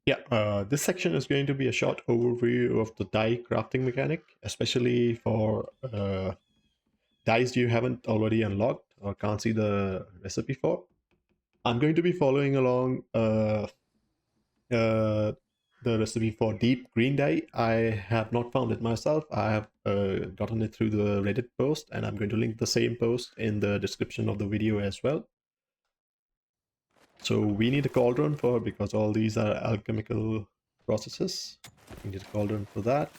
Yeah, this section is going to be a short overview of the die crafting mechanic, especially for dies you haven't already unlocked or can't see the recipe for. I'm going to be following along uh, the recipe for deep green dye. I have not found it myself. I have gotten it through the Reddit post, and I'm going to link the same post in the description of the video as well. So we need a cauldron for, because all these are alchemical processes. We need a cauldron for that.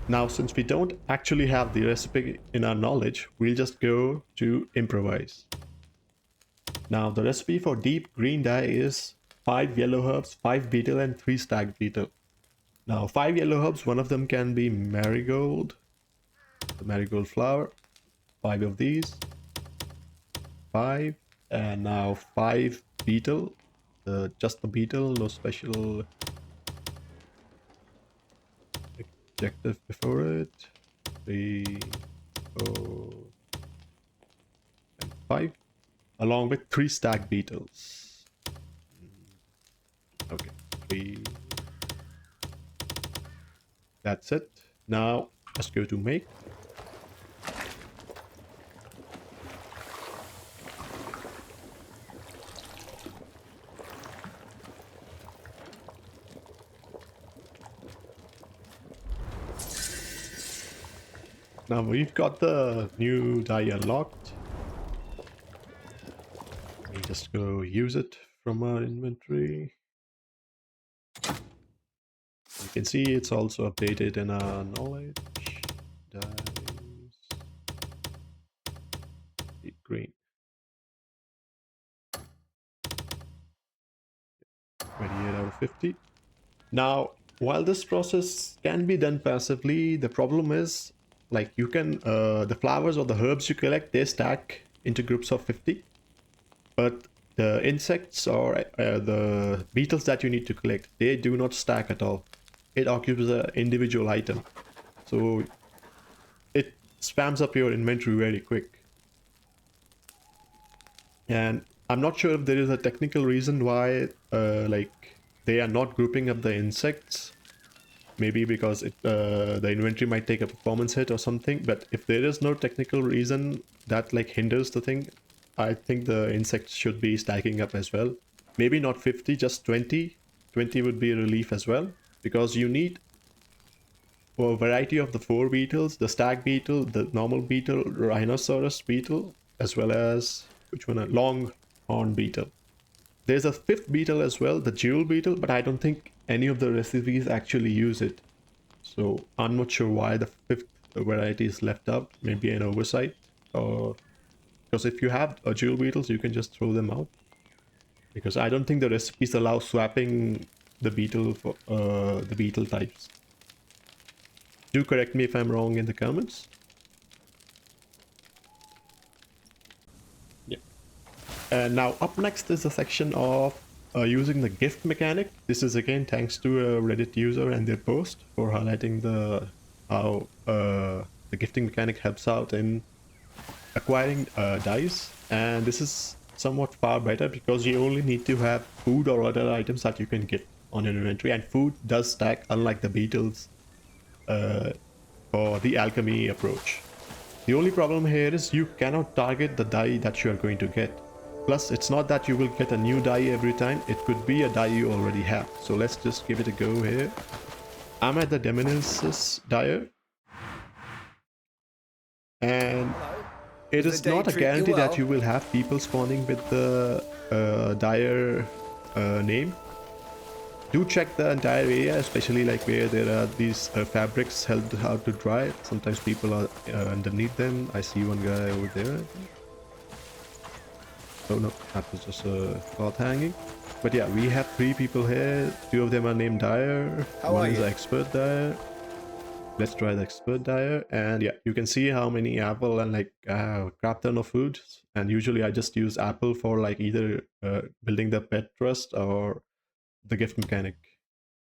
Now, since we don't actually have the recipe in our knowledge, we'll just go to improvise. Now, the recipe for deep green dye is 5 yellow herbs, 5 beetle, and 3 stag beetle. Now, 5 yellow herbs, one of them can be marigold, the marigold flower, 5 of these, 5, and now 5 beetle, just the beetle, no special objective before it, 3, 4, and 5, along with 3 stag beetles. Okay, 3, that's it. Now, let's go to make. Now we've got the new dye unlocked. We just go use it from our inventory. You can see it's also updated in our knowledge. Dyes. Deep green. 28 out of 50. Now, while this process can be done passively, the problem is, like, you can, the flowers or the herbs you collect, they stack into groups of 50. But the insects or the beetles that you need to collect, they do not stack at all. It occupies an individual item. So it spams up your inventory very quick. And I'm not sure if there is a technical reason why like they are not grouping up the insects. Maybe because the inventory might take a performance hit or something. But if there is no technical reason that like hinders the thing, I think the insects should be stacking up as well. Maybe not 50, just 20. 20 would be a relief as well, because you need a variety of the 4 beetles, the stag beetle, the normal beetle, rhinoceros beetle, as well as, which one, a longhorn beetle. There's a 5th beetle as well, the jewel beetle, but I don't think any of the recipes actually use it. So I'm not sure why the 5th variety is left out. Maybe an oversight, or because if you have a jewel beetles, you can just throw them out. Because I don't think the recipes allow swapping the beetle for the beetle types. Do correct me if I'm wrong in the comments. Yeah. And now up next is a section of using the gift mechanic. This is again thanks to a Reddit user and their post for highlighting the how the gifting mechanic helps out in acquiring dice. And this is somewhat far better because you only need to have food or other items that you can get on your inventory, and food does stack, unlike the beetles for the alchemy approach. The only problem here is you cannot target the die that you are going to get. Plus, it's not that you will get a new die every time, it could be a die you already have. So let's just give it a go here. I'm at the Demonesis Dyer, and it is not a guarantee that you will have people spawning with the Dyer name. Do check the entire area, especially like where there are these fabrics held out to dry. Sometimes people are underneath them. I see one guy over there. Oh no, that was just a cloth hanging. But yeah, we have 3 people here. 2 of them are named Dyer. One is an expert Dyer. Let's try the expert Dyer. And yeah, you can see how many apple and like crap ton of food. And usually I just use apple for like either building the pet trust or the gift mechanic.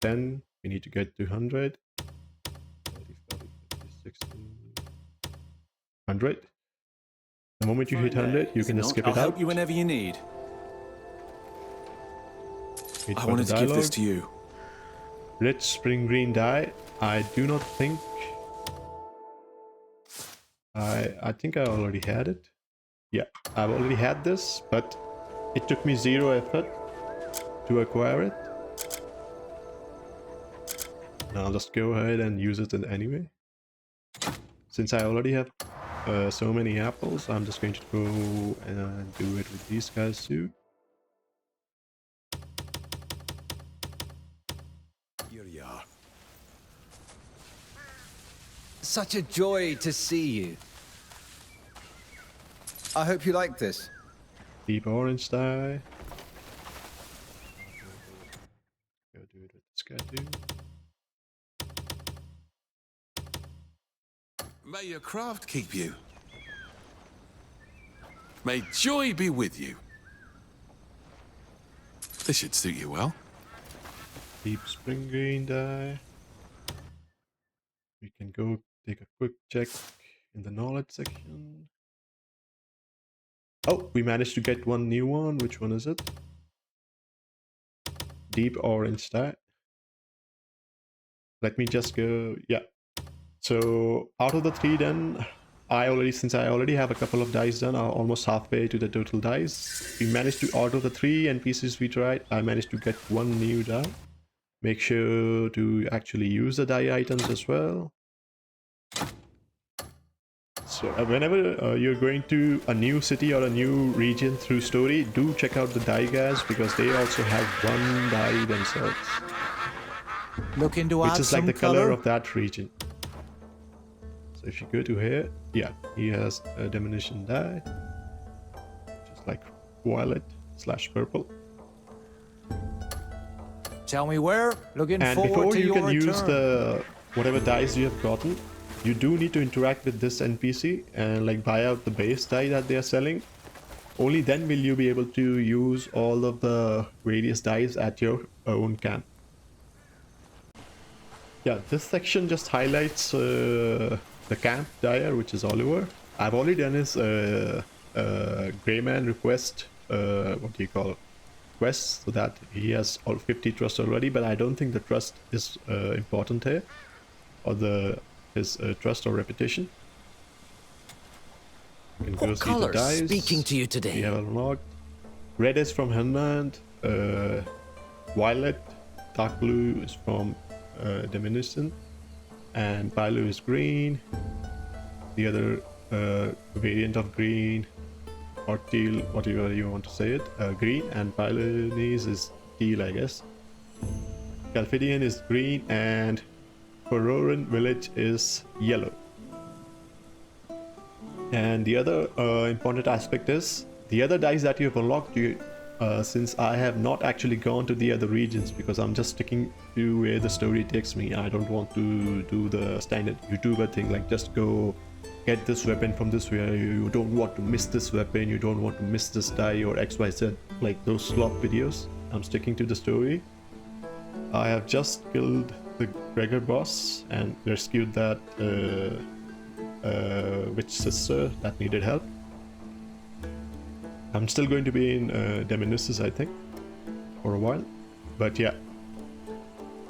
10, we need to get to 100. 30, 40, 50, 60, 100. The moment you hit 100, you can just skip it out. I'll help you whenever you need. Wait I for wanted the to give dialogue. this to you. Rich spring green dye. I do not think... I think I already had it. Yeah, I've already had this, but it took me 0 effort to acquire it. Now I'll just go ahead and use it anyway. Since I already have so many apples, I'm just going to go and do it with these guys too. Here you are. Such a joy to see you. I hope you like this. Deep orange dye. Go do it with this guy too. May your craft keep you. May joy be with you. This should suit you well. Deep spring green dye. We can go take a quick check in the knowledge section. Oh, we managed to get one new one. Which one is it? Deep orange dye. Let me just go. Yeah. So out of the 3 done, since I already have a couple of dice done, I'm almost halfway to the total dice. We managed to, out of the 3 NPCs we tried, I managed to get 1 new die. Make sure to actually use the die items as well. So whenever you're going to a new city or a new region through story, do check out the die guys, because they also have 1 die themselves. Looking to Which add is like some the color color of that region. So if you go to here, yeah, he has a diminution die, just like violet / purple. Tell me where. Looking And forward before to you your can return. use the whatever dice you have gotten, you do need to interact with this NPC and like buy out the base die that they are selling. Only then will you be able to use all of the various dice at your own camp. Yeah, this section just highlights the camp Dyer, which is Oliver. I've already done his Greyman request, what do you call it? Quest, so that he has all 50 trust already, but I don't think the trust is important here, or his trust or reputation. You can go What see the color dice. speaking to you We today? have unlocked. Red is from Hernand, violet, dark blue is from Diminution, and Pilu is green. The other variant of green, or teal, whatever you want to say it, green, and Pylonese is teal, I guess. Calphidian is green, and Cororan village is yellow. And the other important aspect is the other dice that you have unlocked. Since I have not actually gone to the other regions, because I'm just sticking to where the story takes me. I don't want to do the standard YouTuber thing, like just go get this weapon from this way. You don't want to miss this weapon, you don't want to miss this die or XYZ, like those slop videos. I'm sticking to the story. I have just killed the Gregor boss and rescued that witch sister that needed help. I'm still going to be in Deminusis, I think, for a while. But yeah.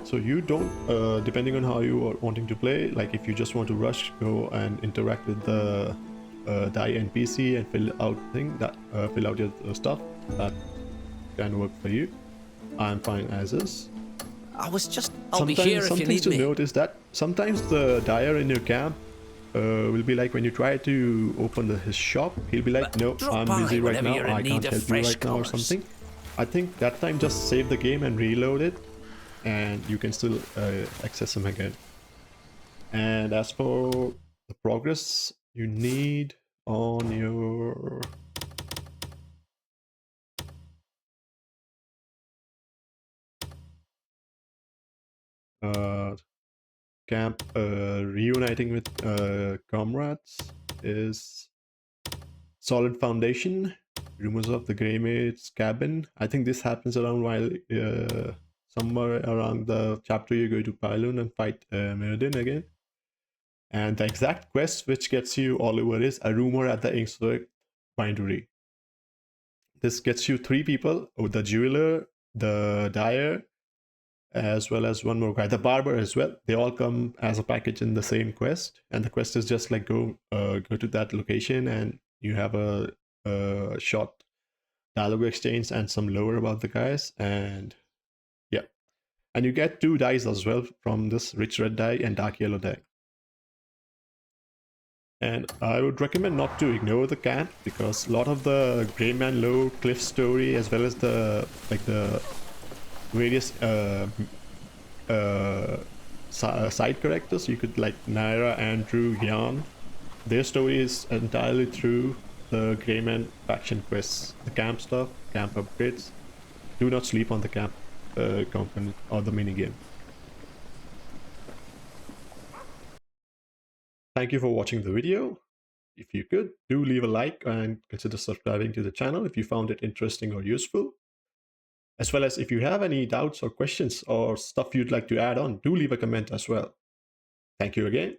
So you don't, depending on how you are wanting to play, like if you just want to rush, go and interact with the die NPC and fill out your stuff, that can work for you. I'm fine as is. I'll be here if you Something need to me. note is that sometimes the Dyer in your camp will be like, when you try to open his shop, he'll be like, no, Drop I'm by busy right whenever now, you're in I need can't of help you fresh right now or colours. something. I think that time just save the game and reload it, and you can still access him again. And as for the progress you need on your camp, reuniting with comrades is solid foundation, rumors of the Grey Maid's cabin. I think this happens around while somewhere around the chapter you go to Pylon and fight Mirrodin again. And the exact quest which gets you Oliver is a rumor at the Inkswork bindery. This gets you 3 people, the jeweler, the dyer, as well as one more guy, the barber as well. They all come as a package in the same quest, and the quest is just like go to that location and you have a short dialogue exchange and some lore about the guys, and yeah, and you get 2 dyes as well from this rich red dye and dark yellow dye. And I would recommend not to ignore the camp, because a lot of the Grey Man Low Cliff story, as well as the various side characters, you could like Naira, Andrew, Jan, their story is entirely through the Grey Man faction quests, the camp stuff, camp upgrades. Do not sleep on the camp component or the minigame. Thank you for watching the video. If you could, do leave a like and consider subscribing to the channel if you found it interesting or useful. As well as if you have any doubts or questions or stuff you'd like to add on, do leave a comment as well. Thank you again.